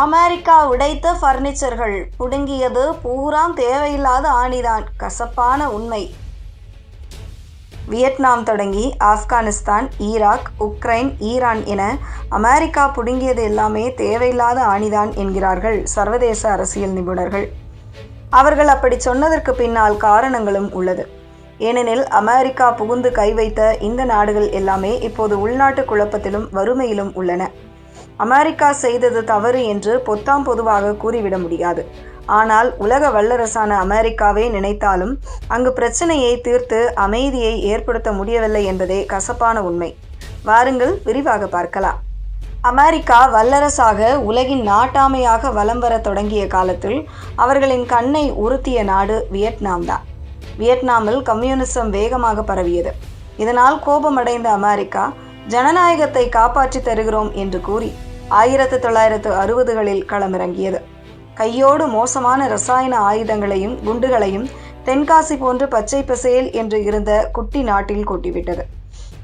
America உடைத்த பர்னிச்சர்கள், புடுங்கியது பூராம் தேவையில்லாத ஆணிதான். கசப்பான உண்மை. வியட்நாம் தொடங்கி ஆப்கானிஸ்தான், ஈராக், உக்ரைன், ஈரான் என அமெரிக்கா புடுங்கியது எல்லாமே தேவையில்லாத ஆணிதான் என்கிறார்கள் சர்வதேச அரசியல் நிபுணர்கள். அவர்கள் அப்படி சொன்னதற்கு பின்னால் காரணங்களும் உள்ளது. ஏனெனில் அமெரிக்கா புகுந்து கை வைத்த இந்த நாடுகள் எல்லாமே இப்போது உள்நாட்டு குழப்பத்திலும் வறுமையிலும் உள்ளன. அமெரிக்கா செய்தது தவறு என்று பொத்தாம் பொதுவாக கூறிவிட முடியாது. ஆனால் உலக வல்லரசான அமெரிக்காவே நினைத்தாலும் அங்கு பிரச்சனையை தீர்த்து அமைதியை ஏற்படுத்த முடியவில்லை என்பதே கசப்பான உண்மை. வாருங்கள் விரிவாக பார்க்கலாம். அமெரிக்கா வல்லரசாக உலகின் நாட்டாமையாக வலம் வர தொடங்கிய காலத்தில் அவர்களின் கண்ணை உறுத்திய நாடு வியட்நாம் தான். வியட்நாமில் கம்யூனிசம் வேகமாக பரவியது. இதனால் கோபமடைந்த அமெரிக்கா ஜனநாயகத்தை காப்பாற்றி தருகிறோம் என்று கூறி 1960களில் களமிறங்கியது. கையோடு மோசமான இரசாயன ஆயுதங்களையும் குண்டுகளையும் தென்காசி போன்று பச்சை பசேல் என்று இருந்த குட்டி நாட்டில் கொட்டிவிட்டது.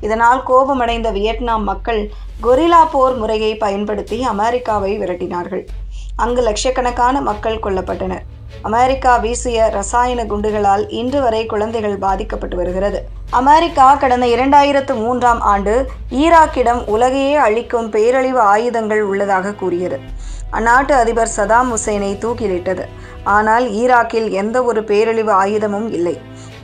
இதனால் கோபமடைந்த வியட்நாம் மக்கள் கொரில்லா போர் முறையை பயன்படுத்தி அமெரிக்காவை விரட்டினார்கள். அங்கு லட்சக்கணக்கான மக்கள் கொல்லப்பட்டனர். அமெரிக்கா வீசிய ரசாயன குண்டுகளால் இன்று வரை குழந்தைகள் பாதிக்கப்பட்டு வருகிறது. அமெரிக்கா கடந்த 2003ஆம் ஆண்டு ஈராக்கிடம் உலகையே அழிக்கும் பேரழிவு ஆயுதங்கள் உள்ளதாக கூறியது. அந்நாட்டு அதிபர் சதாம் ஹுசேனை தூக்கிலிட்டது. ஆனால் ஈராக்கில் எந்த ஒரு பேரழிவு ஆயுதமும் இல்லை.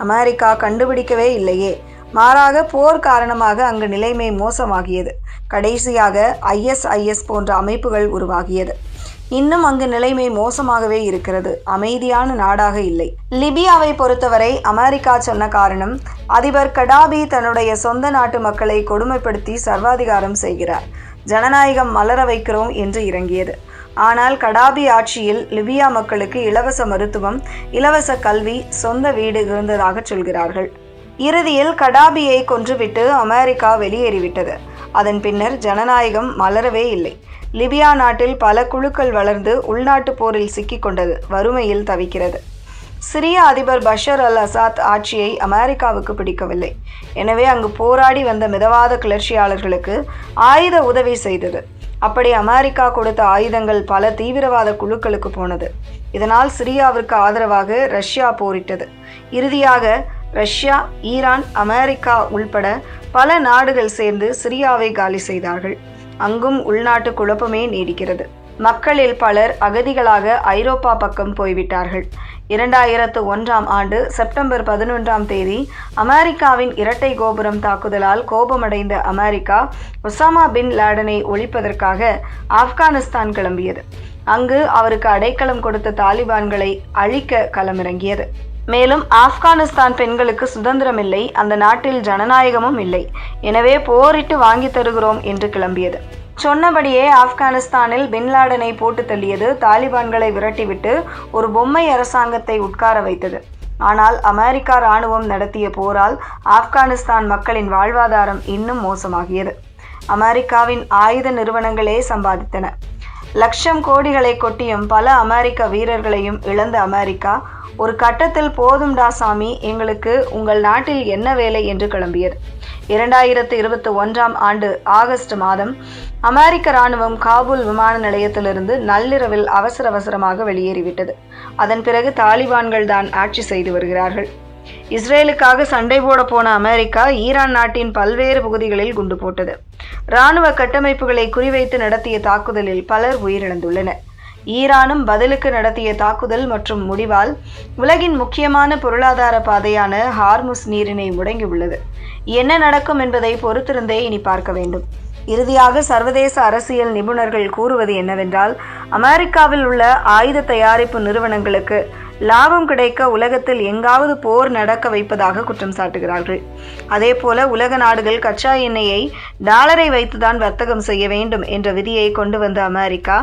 அமெரிக்கா கண்டுபிடிக்கவே இல்லையே. மாறாக போர் காரணமாக அங்கு நிலைமை மோசமாகியது. கடைசியாக ISIS போன்ற அமைப்புகள் உருவாகியது. இன்னும் அங்கு நிலைமை மோசமாகவே இருக்கிறது. அமைதியான நாடாக இல்லை. லிபியாவை பொறுத்தவரை அமெரிக்கா சொன்ன காரணம், அதிபர் கடாபி தன்னுடைய சொந்த நாட்டு மக்களை கொடுமைப்படுத்தி சர்வாதிகாரம் செய்கிறார், ஜனநாயகம் மலர வைக்கிறோம் என்று இறங்கியது. ஆனால் கடாபி ஆட்சியில் லிபியா மக்களுக்கு இலவச மருத்துவம், இலவச கல்வி, சொந்த வீடு இருந்ததாக சொல்கிறார்கள். இறுதியில் கடாபியை கொன்றுவிட்டு அமெரிக்கா வெளியேறிவிட்டது. அதன் பின்னர் ஜனநாயகம் மலரவே இல்லை. லிபியா நாட்டில் பல குழுக்கள் வளர்ந்து உள்நாட்டு போரில் சிக்கிக்கொண்டது, வறுமையில் தவிக்கிறது. சிரிய அதிபர் பஷர் அல் அசாத் ஆட்சியை அமெரிக்காவுக்கு பிடிக்கவில்லை. எனவே அங்கு போராடி வந்த மிதவாத கிளர்ச்சியாளர்களுக்கு ஆயுத உதவி செய்தது. அப்படி அமெரிக்கா கொடுத்த ஆயுதங்கள் பல தீவிரவாத குழுக்களுக்கு போனது. இதனால் சிரியாவிற்கு ஆதரவாக ரஷ்யா போரிட்டது. இறுதியாக ரஷ்யா, ஈரான், அமெரிக்கா உள்பட பல நாடுகள் சேர்ந்து சிரியாவை காலி செய்தார்கள். அங்கும் உள்நாட்டு குழப்பமே நீடிக்கிறது. மக்களில் பலர் அகதிகளாக ஐரோப்பா பக்கம் போய்விட்டார்கள். 2001ஆம் ஆண்டு செப்டம்பர் 11ஆம் தேதி அமெரிக்காவின் இரட்டை கோபுரம் தாக்குதலால் கோபமடைந்த அமெரிக்கா ஒசாமா பின் லாடனை ஒழிப்பதற்காக ஆப்கானிஸ்தான் கிளம்பியது. அங்கு அவருக்கு அடைக்கலம் கொடுத்த தாலிபான்களை அழிக்க களமிறங்கியது. மேலும் ஆப்கானிஸ்தான் பெண்களுக்கு சுதந்திரம் இல்லை, அந்த நாட்டில் ஜனநாயகமும் இல்லை, எனவே போரிட்டு வாங்கி தருகிறோம் என்று கிளம்பியது. சொன்னபடியே ஆப்கானிஸ்தானில் பின்லாடனை போட்டு தள்ளியது. தாலிபான்களை விரட்டிவிட்டு ஒரு பொம்மை அரசாங்கத்தை உட்கார வைத்தது. ஆனால் அமெரிக்கா இராணுவம் நடத்திய போரால் ஆப்கானிஸ்தான் மக்களின் வாழ்வாதாரம் இன்னும் மோசமாகியது. அமெரிக்காவின் ஆயுத நிறுவனங்களே சம்பாதித்தன. லட்சம் கோடிகளை கொட்டியும் பல அமெரிக்க வீரர்களையும் இழந்த அமெரிக்கா ஒரு கட்டத்தில் போதும்டா சாமி, எங்களுக்கு உங்கள் நாட்டில் என்ன வேலை என்று கிளம்பியது. 2021ஆம் ஆண்டு ஆகஸ்ட் மாதம் அமெரிக்க இராணுவம் காபூல் விமான நிலையத்திலிருந்து நள்ளிரவில் அவசரமாக வெளியேறிவிட்டது. அதன் பிறகு தாலிபான்கள் தான் ஆட்சி செய்து வருகிறார்கள். இஸ்ரேலுக்காக சண்டை போட போன அமெரிக்கா ஈரான் நாட்டின் பல்வேறு பகுதிகளில் குண்டு போட்டது. இராணுவ கட்டமைப்புகளை குறிவைத்து நடத்திய தாக்குதலில் பலர் உயிரிழந்துள்ளனர். ஈரானும் பதிலுக்கு நடத்திய தாக்குதல் மற்றும் முடிவால் உலகின் முக்கியமான பொருளாதார பாதையான ஹார்முஸ் நீரிணை முடங்கியுள்ளது. என்ன நடக்கும் என்பதை பொறுத்திருந்தே இனி பார்க்க வேண்டும். இறுதியாக சர்வதேச அரசியல் நிபுணர்கள் கூறுவது என்னவென்றால், அமெரிக்காவில் உள்ள ஆயுத தயாரிப்பு நிறுவனங்களுக்கு லாபம் கிடைக்க உலகத்தில் எங்காவது போர் நடக்க வைப்பதாக குற்றம் சாட்டுகிறார்கள். அதே போல உலக நாடுகள் கச்சா எண்ணெயை டாலரை வைத்துதான் வர்த்தகம் செய்ய வேண்டும் என்ற விதியை கொண்டு வந்த அமெரிக்கா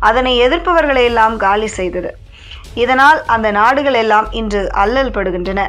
அதனை எதிர்ப்பவர்களையெல்லாம் காலி செய்தது. இதனால் அந்த நாடுகள் எல்லாம் இன்று அல்லல் படுகின்றன.